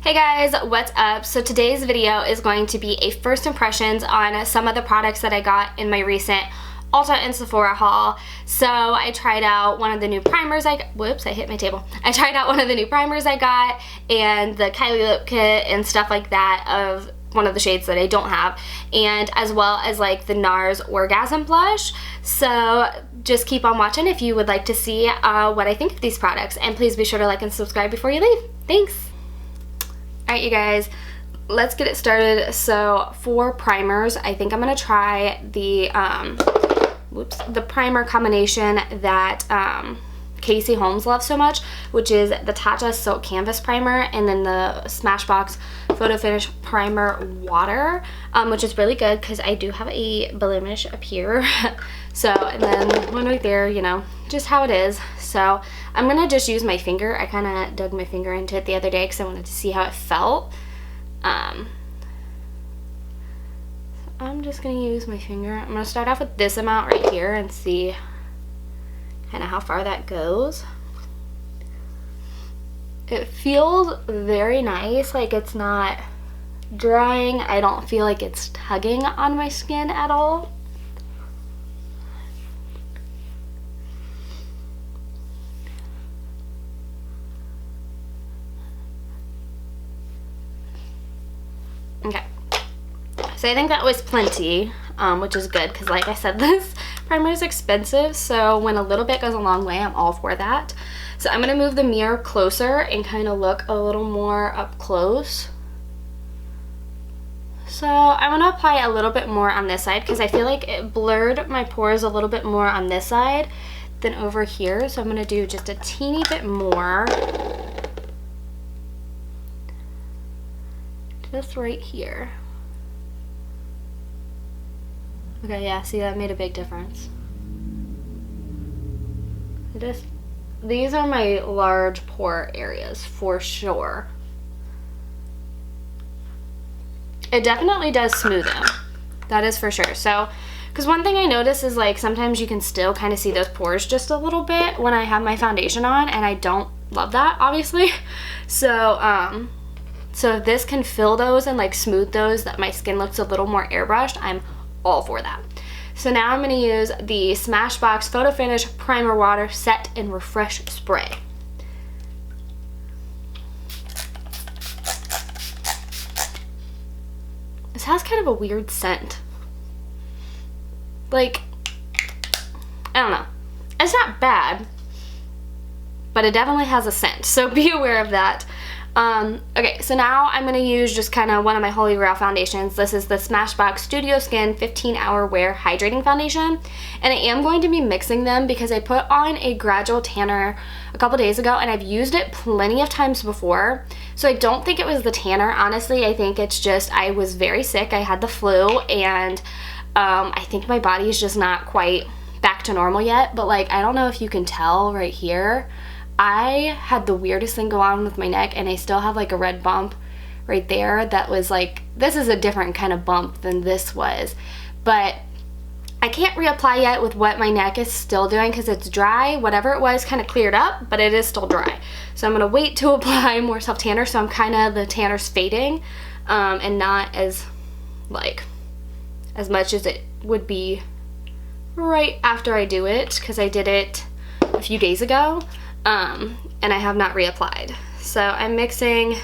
Hey guys, what's up? So today's video is going to be a first impressions on some of the products that I got in my recent Ulta and Sephora haul. So I tried out one of the new primers whoops, I hit my table. I tried out one of the new primers I got and the Kylie lip kit and stuff like that of one of the shades that I don't have, and as well as like the Nars orgasm blush. So just keep on watching if you would like to see what I think of these products, and please be sure to like and subscribe before you leave. Thanks. Alright you guys, let's get it started. So for primers, I think I'm going to try the primer combination that Casey Holmes loves so much, which is the Tatcha Silk Canvas Primer and then the Smashbox Photo Finish Primer Water, which is really good because I do have a blemish up here. So, and then one right there, you know, just how it is. So I'm going to just use my finger. I kind of dug my finger into it the other day because I wanted to see how it felt. So I'm just going to use my finger. I'm going to start off with this amount right here and see kind of how far that goes. It feels very nice, like it's not drying. I don't feel like it's tugging on my skin at all. Okay, so I think that was plenty, which is good because like I said, this primer is expensive, so when a little bit goes a long way, I'm all for that. So I'm going to move the mirror closer and kind of look a little more up close. So I'm going to apply a little bit more on this side because I feel like it blurred my pores a little bit more on this side than over here. So I'm going to do just a teeny bit more. Just right here. Okay, yeah, see, that made a big difference. These are my large pore areas for sure. It definitely does smooth them. That is for sure. So, because one thing I notice is like sometimes you can still kind of see those pores just a little bit when I have my foundation on, and I don't love that, obviously. So, so if this can fill those and like smooth those, that my skin looks a little more airbrushed, I'm all for that. So now I'm going to use the Smashbox Photo Finish Primer Water Set and Refresh Spray. This has kind of a weird scent. Like, I don't know. It's not bad, but it definitely has a scent, so be aware of that. Okay, so now I'm going to use just kind of one of my holy grail foundations. This is the Smashbox Studio Skin 15-Hour Wear Hydrating Foundation, and I am going to be mixing them because I put on a gradual tanner a couple days ago, and I've used it plenty of times before, so I don't think it was the tanner. Honestly, I think it's just I was very sick. I had the flu, and I think my body is just not quite back to normal yet, but like I don't know if you can tell right here, I had the weirdest thing go on with my neck, and I still have like a red bump right there that was like, this is a different kind of bump than this was, but I can't reapply yet with what my neck is still doing because it's dry. Whatever it was kind of cleared up, but it is still dry. So I'm going to wait to apply more self tanner, so I'm kind of, the tanner's fading and not as like as much as it would be right after I do it, because I did it a few days ago. And I have not reapplied. So I'm mixing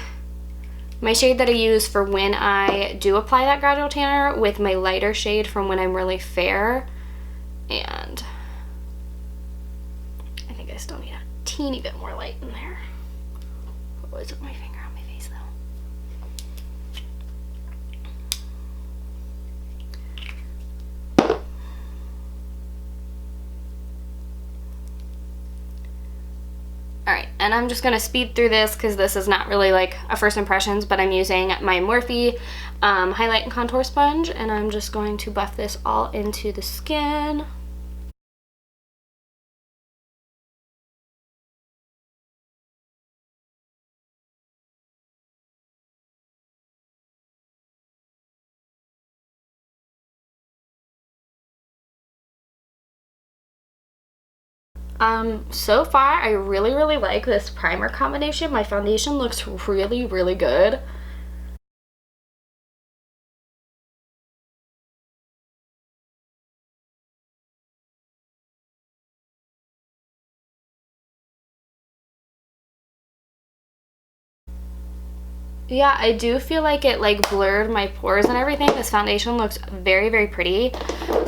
my shade that I use for when I do apply that gradual tanner with my lighter shade from when I'm really fair. And I think I still need a teeny bit more light in there. I always put my finger on my face though. Alright, and I'm just going to speed through this because this is not really like a first impressions, but I'm using my Morphe highlight and contour sponge, and I'm just going to buff this all into the skin. So far, I really, really like this primer combination. My foundation looks really, really good. Yeah, I do feel like it like blurred my pores and everything. This foundation looks very, very pretty.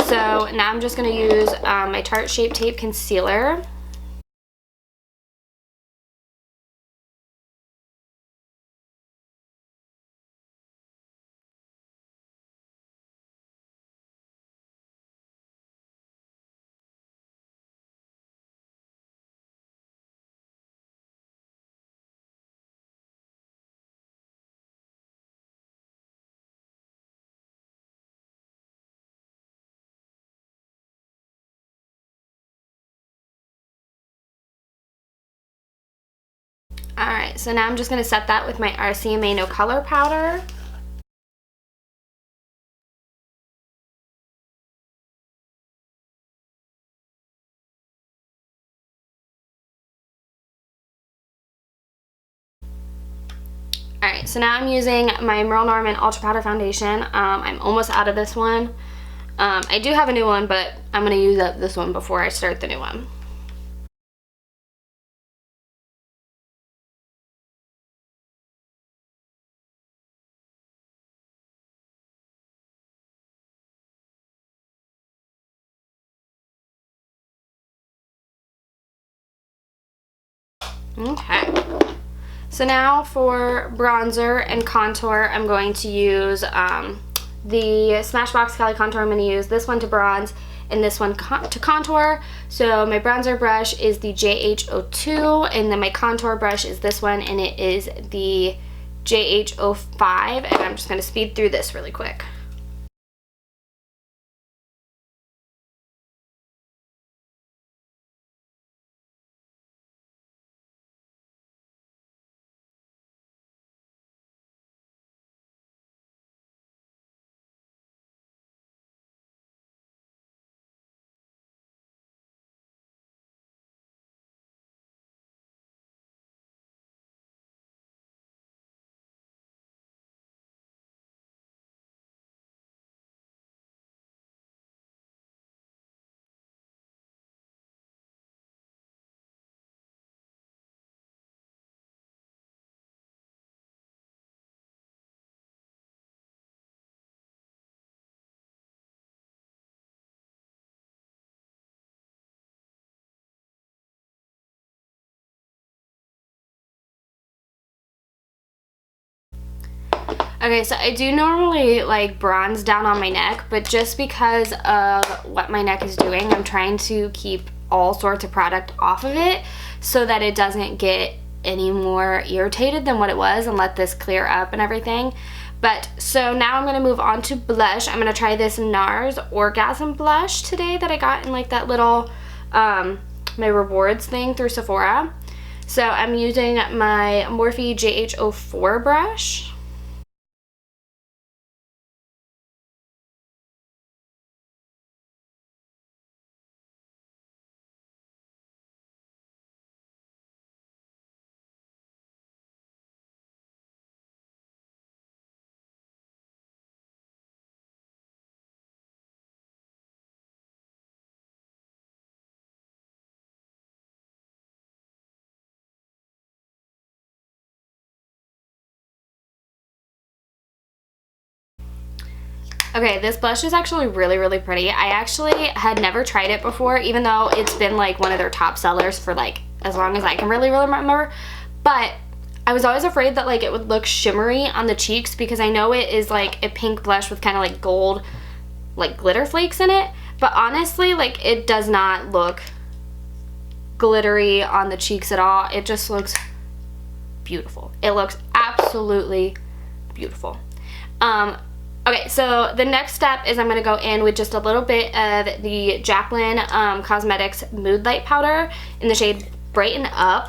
So now I'm just going to use my Tarte Shape Tape Concealer. Alright, so now I'm just going to set that with my RCMA No Color Powder. Alright, so now I'm using my Merle Norman Ultra Powder Foundation. I'm almost out of this one. I do have a new one, but I'm going to use up this one before I start the new one. Okay. So now for bronzer and contour, I'm going to use the Smashbox the Cali contour. I'm going to use this one to bronze and this one to contour. So my bronzer brush is the JH02, and then my contour brush is this one, and it is the JH05, and I'm just going to speed through this really quick. Okay, so I do normally like bronze down on my neck, but just because of what my neck is doing, I'm trying to keep all sorts of product off of it so that it doesn't get any more irritated than what it was, and let this clear up and everything. But so now I'm going to move on to blush. I'm going to try this Nars Orgasm blush today that I got in like that little my rewards thing through Sephora. So I'm using my Morphe JH04 brush. Okay, this blush is actually really, really pretty. I actually had never tried it before, even though it's been like one of their top sellers for like as long as I can really remember. But I was always afraid that like it would look shimmery on the cheeks, because I know it is like a pink blush with kind of like gold like glitter flakes in it. But honestly, like it does not look glittery on the cheeks at all. It just looks beautiful. It looks absolutely beautiful. Okay, so the next step is I'm going to go in with just a little bit of the Jaclyn Cosmetics Mood Light Powder in the shade Brighten Up.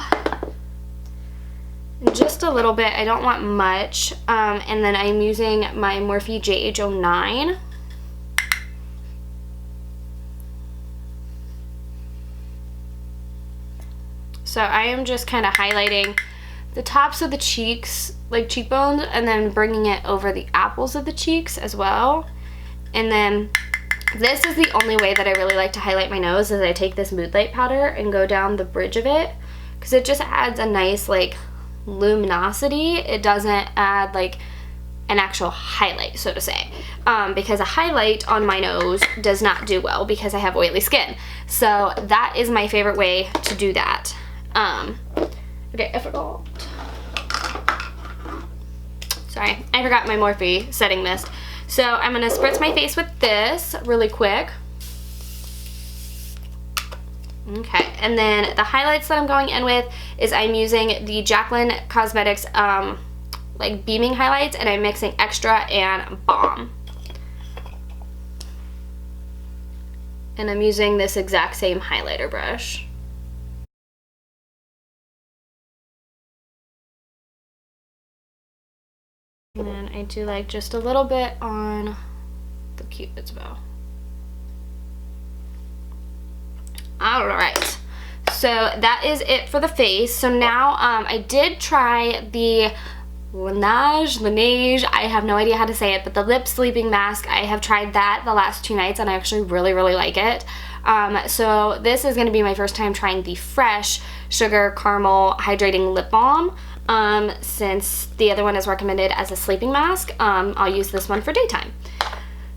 Just a little bit. I don't want much. And then I'm using my Morphe JH09. So I am just kind of highlighting the tops of the cheeks, like cheekbones, and then bringing it over the apples of the cheeks as well. And then this is the only way that I really like to highlight my nose, is I take this Mood Light powder and go down the bridge of it, because it just adds a nice like luminosity. It doesn't add like an actual highlight, so to say, because a highlight on my nose does not do well because I have oily skin. So that is my favorite way to do that. Okay, I forgot. Sorry, I forgot my Morphe setting mist. So I'm gonna spritz my face with this really quick. Okay, and then the highlights that I'm going in with is I'm using the Jaclyn Cosmetics like beaming highlights, and I'm mixing Extra and Balm. And I'm using this exact same highlighter brush. And then I do like just a little bit on the Cupid's bow. Alright, so that is it for the face. So now I did try the Laneige, I have no idea how to say it, but the lip sleeping mask. I have tried that the last 2 nights and I actually really like it. So this is going to be my first time trying the Fresh Sugar Caramel Hydrating Lip Balm. Since the other one is recommended as a sleeping mask, I'll use this one for daytime.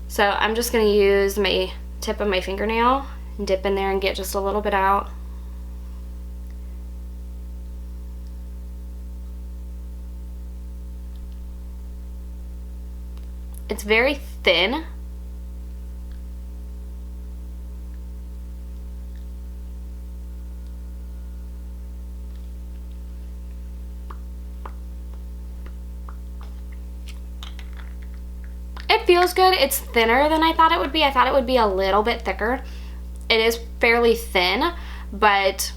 So I'm just going to use my tip of my fingernail and dip in there and get just a little bit out. It's very thin. It feels good. It's thinner than I thought it would be. I thought it would be a little bit thicker. It is fairly thin, but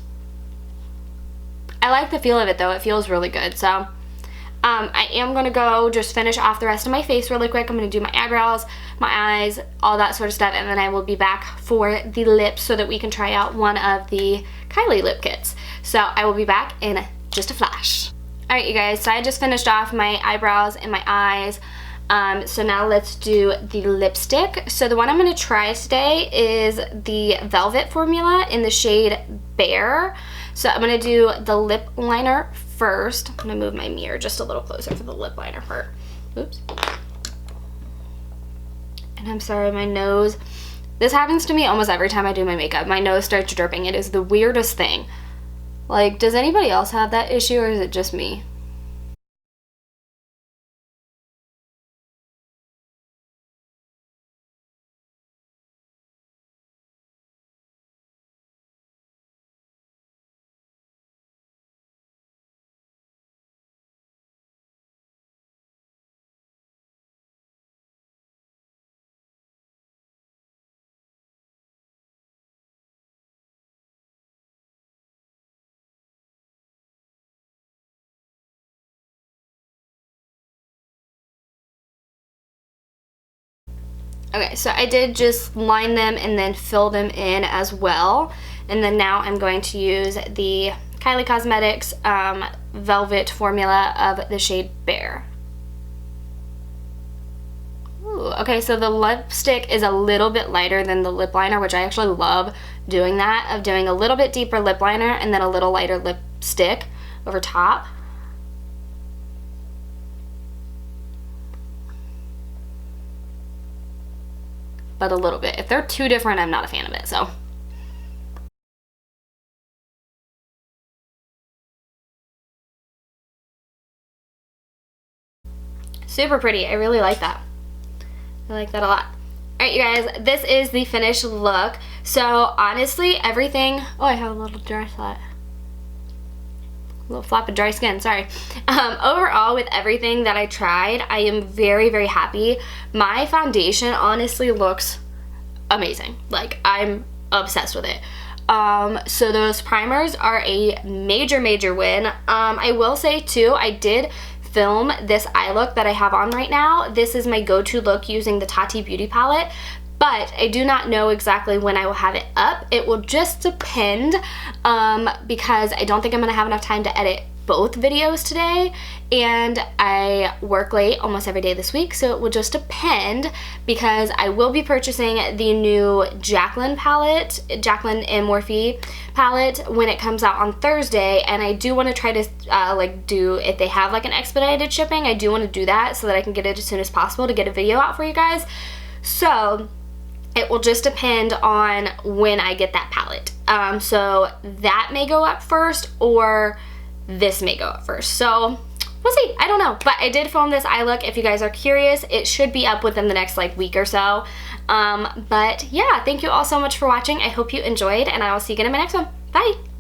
I like the feel of it though. It feels really good. So I am going to go just finish off the rest of my face really quick. I'm going to do my eyebrows, my eyes, all that sort of stuff, and then I will be back for the lips so that we can try out one of the Kylie lip kits. So I will be back in just a flash. Alright you guys, so I just finished off my eyebrows and my eyes. So now let's do the lipstick. So the one I'm going to try today is the Velvet formula in the shade Bare. So I'm going to do the lip liner first. I'm going to move my mirror just a little closer for the lip liner part. Oops. And I'm sorry, my nose. This happens to me almost every time I do my makeup. My nose starts dripping. It is the weirdest thing. Like, does anybody else have that issue or is it just me? Okay, so I did just line them and then fill them in as well. And then now I'm going to use the Kylie Cosmetics Velvet formula of the shade Bare. Ooh, okay, so the lipstick is a little bit lighter than the lip liner, which I actually love doing that, of doing a little bit deeper lip liner and then a little lighter lipstick over top. But a little bit. If they're too different, I'm not a fan of it, so. Super pretty. I really like that. I like that a lot. Alright, you guys, this is the finished look. So, honestly, everything... Oh, I have a little dry spot. A little flap of dry skin, sorry. Overall, with everything that I tried, I am very happy. My foundation honestly looks amazing. Like, I'm obsessed with it. So those primers are a major win. I will say too, I did film this eye look that I have on right now. This is my go-to look using the Tati Beauty palette. but I do not know exactly when I will have it up. It will just depend because I don't think I'm gonna have enough time to edit both videos today, and I work late almost every day this week, so it will just depend because I will be purchasing the new Jaclyn palette, Jaclyn and Morphe palette, when it comes out on Thursday, and I do want to try to like do, if they have like an expedited shipping, I do want to do that so that I can get it as soon as possible to get a video out for you guys. So it will just depend on when I get that palette. So that may go up first, or this may go up first. So we'll see. I don't know. But I did film this eye look. If you guys are curious, it should be up within the next like week or so. But yeah, thank you all so much for watching. I hope you enjoyed, and I will see you again in my next one. Bye.